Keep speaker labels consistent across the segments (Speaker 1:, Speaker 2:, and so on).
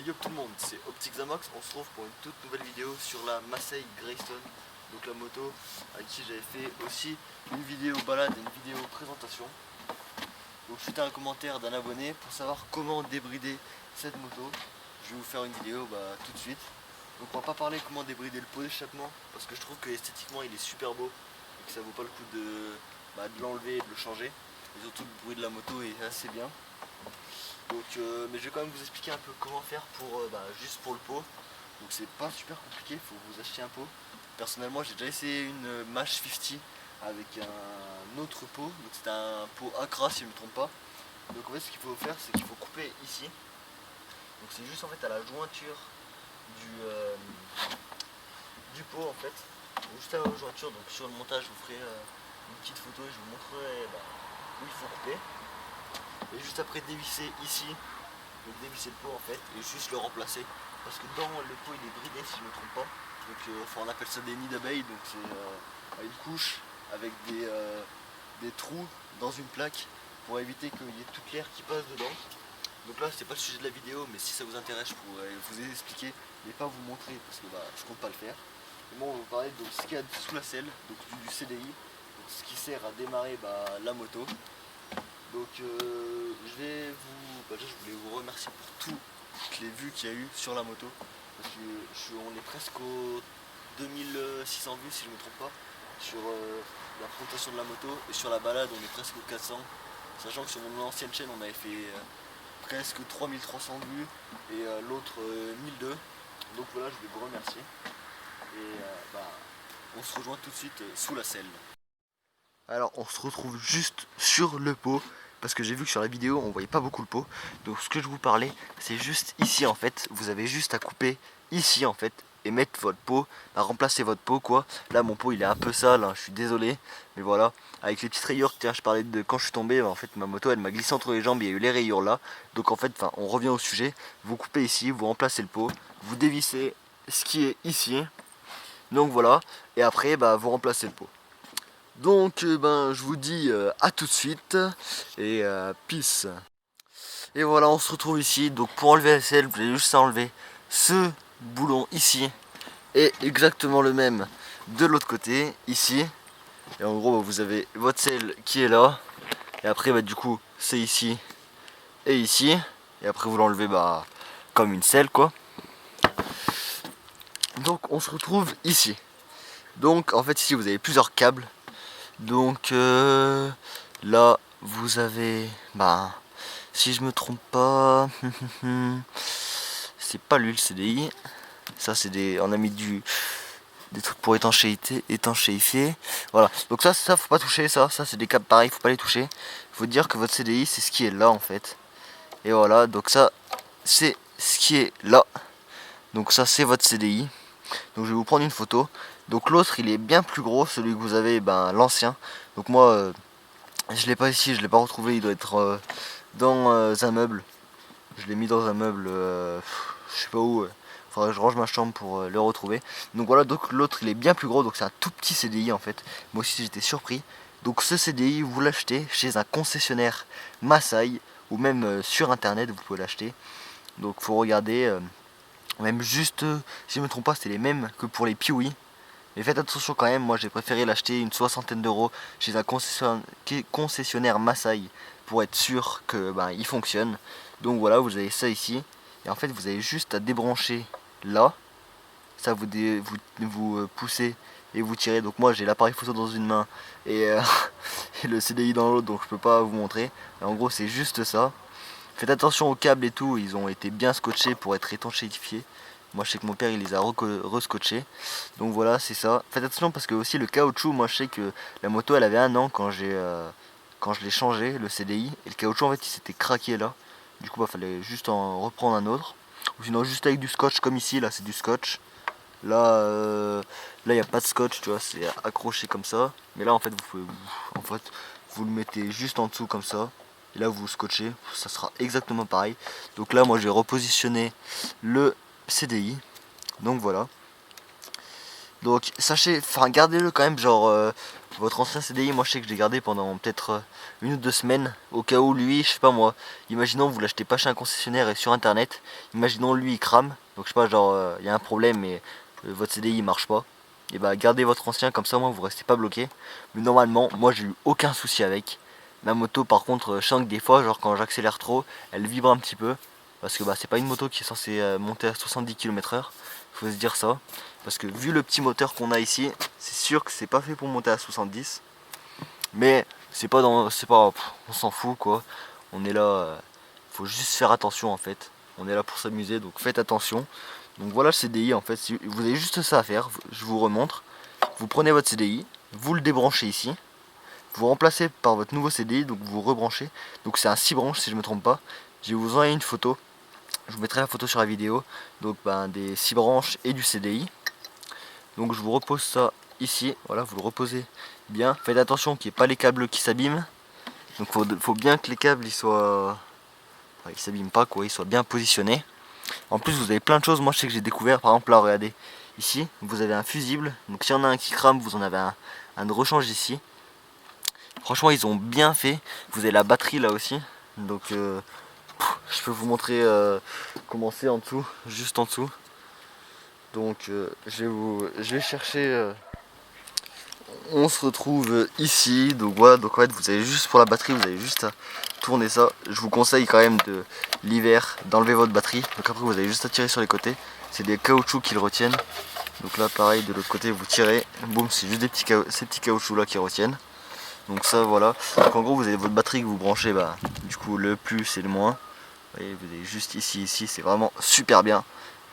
Speaker 1: Yo tout le monde, c'est Optic Zamax, on se retrouve pour une toute nouvelle vidéo sur la Massey Greystone, donc la moto avec qui j'avais fait aussi une vidéo balade et une vidéo présentation. Donc suite à un commentaire d'un abonné pour savoir comment débrider cette moto, je vais vous faire une vidéo tout de suite. Donc on va pas parler comment débrider le pot d'échappement parce que je trouve que esthétiquement il est super beau et que ça vaut pas le coup de l'enlever et de le changer. Et surtout le bruit de la moto est assez bien. Donc, mais je vais quand même vous expliquer un peu comment faire pour juste pour le pot. Donc c'est pas super compliqué, il faut vous acheter un pot. Personnellement j'ai déjà essayé une Mash 50 avec un autre pot, donc c'est un pot Accra si je ne me trompe pas. Donc en fait ce qu'il faut faire c'est qu'il faut couper ici. Donc c'est juste en fait à la jointure du pot en fait. Donc, juste à la jointure, donc sur le montage je vous ferai une petite photo et je vous montrerai où il faut couper. Et juste après dévisser ici, donc dévisser le pot en fait et juste le remplacer parce que dans le pot il est bridé si je ne me trompe pas. Donc on appelle ça des nids d'abeilles, donc c'est une couche avec des trous dans une plaque pour éviter qu'il y ait toute l'air qui passe dedans. Donc là c'est pas le sujet de la vidéo, mais si ça vous intéresse je pourrais vous expliquer mais pas vous montrer parce que je compte pas le faire. Et moi on va vous parler de ce qu'il y a sous la selle, donc du CDI, donc ce qui sert à démarrer la moto. Donc je voulais vous remercier pour toutes les vues qu'il y a eu sur la moto. Parce que on est presque aux 2600 vues si je ne me trompe pas. Sur la présentation de la moto et sur la balade on est presque aux 400. Sachant que sur mon ancienne chaîne on avait fait presque 3300 vues et l'autre 1002. Donc voilà, je voulais vous remercier. Et on se rejoint tout de suite sous la selle. Alors on se retrouve juste sur le pot parce que j'ai vu que sur la vidéo on voyait pas beaucoup le pot. Donc ce que je vous parlais c'est juste ici en fait. Vous avez juste à couper ici en fait et mettre votre pot, à remplacer votre pot quoi. Là mon pot il est un peu sale, hein, je suis désolé. Mais voilà, avec les petites rayures, tiens je parlais de quand je suis tombé, en fait ma moto elle m'a glissé entre les jambes, il y a eu les rayures là. Donc en fait on revient au sujet, vous coupez ici, vous remplacez le pot, vous dévissez ce qui est ici. Donc voilà, et après vous remplacez le pot. Donc je vous dis à tout de suite et peace. Et voilà, on se retrouve ici. Donc pour enlever la selle, vous avez juste à enlever ce boulon ici et exactement le même de l'autre côté ici. Et en gros vous avez votre selle qui est là. Et après du coup c'est ici et ici. Et après vous l'enlevez comme une selle quoi. Donc on se retrouve ici. Donc en fait ici vous avez plusieurs câbles. Donc là vous avez si je me trompe pas c'est pas l'huile CDI, ça c'est on a mis des trucs pour étanchéifier. Voilà, donc ça faut pas toucher, ça c'est des câbles pareils, faut pas les toucher. Faut dire que votre CDI c'est ce qui est là en fait. Et voilà, donc ça c'est ce qui est là. Donc ça c'est votre CDI. Donc je vais vous prendre une photo. Donc l'autre il est bien plus gros, celui que vous avez l'ancien. Donc moi je l'ai pas ici, je l'ai pas retrouvé, il doit être dans un meuble. Je l'ai mis dans un meuble, je sais pas où. Faudrait que je range ma chambre pour le retrouver. Donc voilà, donc l'autre il est bien plus gros, donc c'est un tout petit CDI en fait. Moi aussi j'étais surpris. Donc ce CDI vous l'achetez chez un concessionnaire Massey ou même sur internet vous pouvez l'acheter. Donc faut regarder, même juste, si je me trompe pas c'était les mêmes que pour les Piwi. Mais faites attention quand même, moi j'ai préféré l'acheter une soixantaine d'euros chez un concessionnaire Massey pour être sûr que il fonctionne. Donc voilà, vous avez ça ici. Et en fait vous avez juste à débrancher là. Ça vous poussez et vous tirez. Donc moi j'ai l'appareil photo dans une main et, et le CDI dans l'autre, donc je peux pas vous montrer. Et en gros c'est juste ça. Faites attention aux câbles et tout, ils ont été bien scotchés pour être étanchéifiés. Moi je sais que mon père il les a rescotchés. Donc voilà, c'est ça. Faites attention parce que aussi le caoutchouc, moi je sais que la moto elle avait 1 an quand je l'ai changé, le CDI. Et le caoutchouc en fait il s'était craqué là. Du coup fallait juste en reprendre un autre. Ou sinon juste avec du scotch comme ici, là c'est du scotch. Là il n'y a pas de scotch, tu vois, c'est accroché comme ça. Mais là en fait vous le mettez juste en dessous comme ça. Et là vous scotchez, ça sera exactement pareil. Donc là moi j'ai repositionné le CDI. Donc voilà. Donc sachez, gardez-le quand même genre Votre ancien CDI, moi je sais que je l'ai gardé pendant peut-être 1 ou 2 semaines, au cas où lui, je sais pas moi, imaginons vous l'achetez pas chez un concessionnaire et sur internet, imaginons lui il crame, donc je sais pas, genre il y a un problème et votre CDI il marche pas, et bah gardez votre ancien, comme ça au moins vous restez pas bloqué. Mais normalement, moi j'ai eu aucun souci avec. Ma moto par contre, je sens que des fois, genre quand j'accélère trop, elle vibre un petit peu, parce que bah c'est pas une moto qui est censée monter à 70 km/h, faut se dire ça. Parce que vu le petit moteur qu'on a ici, c'est sûr que c'est pas fait pour monter à 70. Mais c'est pas dans. C'est pas. On s'en fout quoi. On est là. Faut juste faire attention en fait. On est là pour s'amuser, donc faites attention. Donc voilà le CDI en fait. Vous avez juste ça à faire. Je vous remontre. Vous prenez votre CDI, vous le débranchez ici. Vous remplacez par votre nouveau CDI, donc vous rebranchez. Donc c'est un 6 branches si je me trompe pas. Je vais vous envoyer une photo. Je vous mettrai la photo sur la vidéo. Donc des 6 branches et du CDI. Donc je vous repose ça ici, voilà, vous le reposez bien. Faites attention qu'il n'y ait pas les câbles qui s'abîment. Donc faut bien que les câbles ils soient. Enfin, ils s'abîment pas quoi, ils soient bien positionnés. En plus vous avez plein de choses, moi je sais que j'ai découvert, par exemple là regardez, ici vous avez un fusible, donc s'il y en a un qui crame, vous en avez un de rechange ici. Franchement ils ont bien fait, vous avez la batterie là aussi, donc je peux vous montrer comment c'est en dessous, juste en dessous. Donc je vais chercher. On se retrouve ici. Donc voilà. Donc en fait vous avez juste pour la batterie, vous avez juste à tourner ça. Je vous conseille quand même de l'hiver d'enlever votre batterie. Donc après vous avez juste à tirer sur les côtés. C'est des caoutchoucs qui le retiennent. Donc là pareil de l'autre côté vous tirez. Boum, c'est juste ces petits caoutchoucs là qui retiennent. Donc ça voilà. Donc en gros vous avez votre batterie que vous branchez. Du coup le plus et le moins. Vous voyez, vous avez juste ici, c'est vraiment super bien.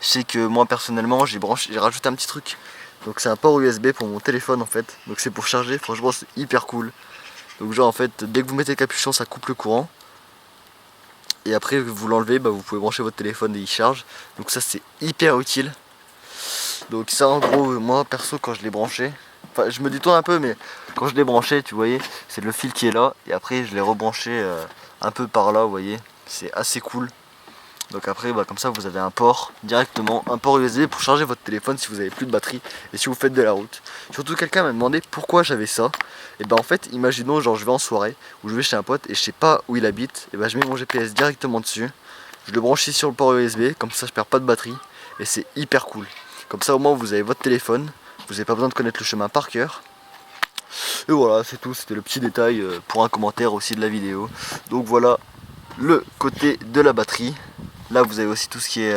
Speaker 1: Je sais que moi personnellement j'ai rajouté un petit truc. Donc c'est un port USB pour mon téléphone en fait. Donc c'est pour charger, franchement c'est hyper cool. Donc genre en fait dès que vous mettez le capuchon ça coupe le courant. Et après vous l'enlevez, vous pouvez brancher votre téléphone et il charge. Donc ça c'est hyper utile. Donc ça en gros moi perso quand je l'ai branché, enfin je me détourne un peu mais quand je l'ai branché tu voyez c'est le fil qui est là. Et après je l'ai rebranché un peu par là vous voyez. C'est assez cool. Donc après comme ça vous avez un port directement, un port USB pour charger votre téléphone si vous avez plus de batterie et si vous faites de la route. Surtout quelqu'un m'a demandé pourquoi j'avais ça. Et en fait imaginons genre je vais en soirée ou je vais chez un pote et je sais pas où il habite. Et je mets mon GPS directement dessus. Je le branche ici sur le port USB, comme ça je perds pas de batterie. Et c'est hyper cool. Comme ça au moins vous avez votre téléphone, vous n'avez pas besoin de connaître le chemin par cœur. Et voilà c'est tout, c'était le petit détail pour un commentaire aussi de la vidéo. Donc voilà le côté de la batterie. Là vous avez aussi tout ce qui est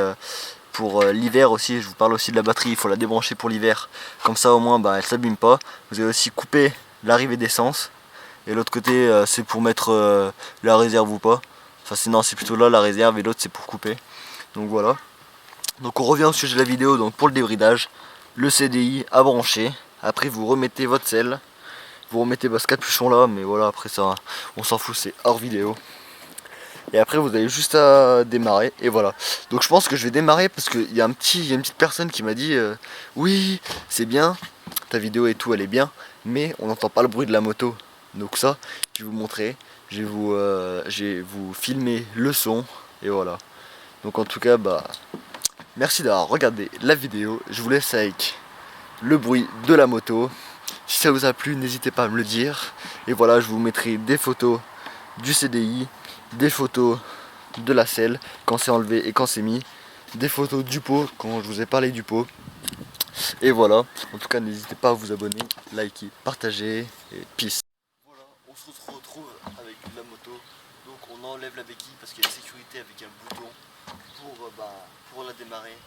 Speaker 1: pour l'hiver aussi, je vous parle aussi de la batterie, il faut la débrancher pour l'hiver, comme ça au moins elle s'abîme pas. Vous avez aussi coupé l'arrivée d'essence, et l'autre côté c'est pour mettre la réserve ou pas. Enfin sinon c'est plutôt là la réserve et l'autre c'est pour couper. Donc voilà. Donc on revient au sujet de la vidéo, donc pour le débridage, le CDI à brancher, après vous remettez votre selle, vous remettez ce capuchon là, mais voilà après ça on s'en fout, c'est hors vidéo. Et après vous avez juste à démarrer et voilà. Donc je pense que je vais démarrer parce qu'il y a une petite personne qui m'a dit oui c'est bien, ta vidéo et tout elle est bien, mais on n'entend pas le bruit de la moto. Donc ça je vais vous montrer, je vais vous filmer le son et voilà. Donc en tout cas merci d'avoir regardé la vidéo. Je vous laisse avec le bruit de la moto. Si ça vous a plu n'hésitez pas à me le dire. Et voilà je vous mettrai des photos du CDI, des photos de la selle quand c'est enlevé et quand c'est mis, des photos du pot quand je vous ai parlé du pot. Et voilà, en tout cas n'hésitez pas à vous abonner, liker, partager et peace. Voilà, on se retrouve avec la moto. Donc on enlève la béquille parce qu'il y a une sécurité avec un bouton pour la démarrer.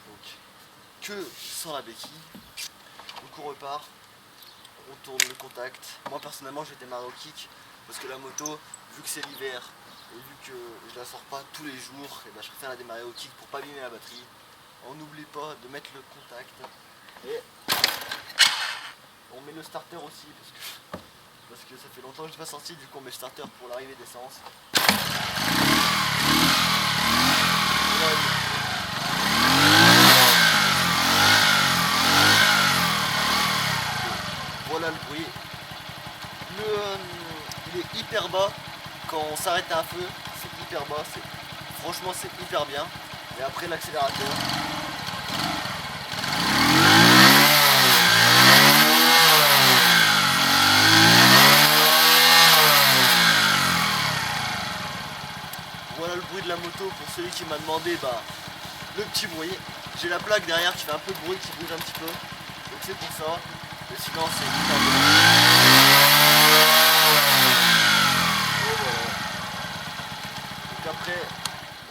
Speaker 1: Donc que sans la béquille. Donc on repart, on tourne le contact. Moi personnellement je vais démarrer au kick parce que la moto, vu que c'est l'hiver et vu que je la sors pas tous les jours, et je préfère la démarrer au kick pour pas abîmer la batterie. On n'oublie pas de mettre le contact et on met le starter aussi parce que ça fait longtemps que je n'ai pas sorti, du coup on met le starter pour l'arrivée d'essence. Voilà le bruit. Il est hyper bas quand on s'arrête à un feu, c'est hyper bas, franchement c'est hyper bien. Et après l'accélérateur. celui qui m'a demandé le petit bruit. J'ai la plaque derrière qui fait un peu de bruit, qui bouge un petit peu. Donc c'est pour ça. Mais sinon c'est hyper bien. Et voilà. Donc après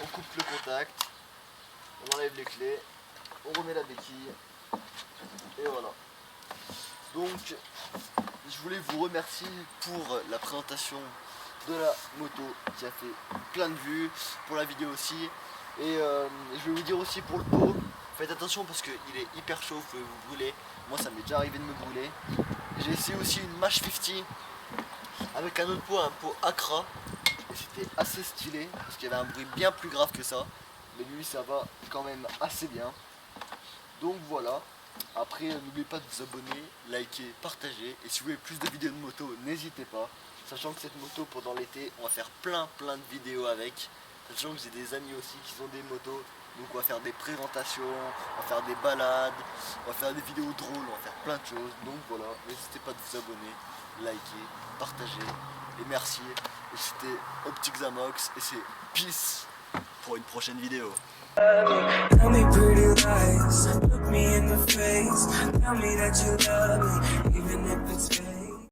Speaker 1: on coupe le contact, on enlève les clés, on remet la béquille. Et voilà. Donc je voulais vous remercier pour la présentation de la moto qui a fait plein de vues, pour la vidéo aussi. Et je vais vous dire aussi pour le pot, faites attention parce qu'il est hyper chaud, vous pouvez vous brûler. Moi ça m'est déjà arrivé de me brûler. J'ai essayé aussi une Mash 50 avec un autre pot, un pot Accra. Et c'était assez stylé parce qu'il y avait un bruit bien plus grave que ça. Mais lui ça va quand même assez bien. Donc voilà. Après n'oubliez pas de vous abonner, liker, partager. Et si vous voulez plus de vidéos de moto, n'hésitez pas. Sachant que cette moto pendant l'été, on va faire plein de vidéos avec. Sachant que j'ai des amis aussi qui ont des motos. Donc on va faire des présentations, on va faire des balades, on va faire des vidéos drôles, on va faire plein de choses. Donc voilà, n'hésitez pas de vous abonner, liker, partager. Et merci. Et c'était Optic Zamox et c'est peace pour une prochaine vidéo.
Speaker 2: Tell me pretty lies, look me in the face, tell me that you love me, even if it's fake.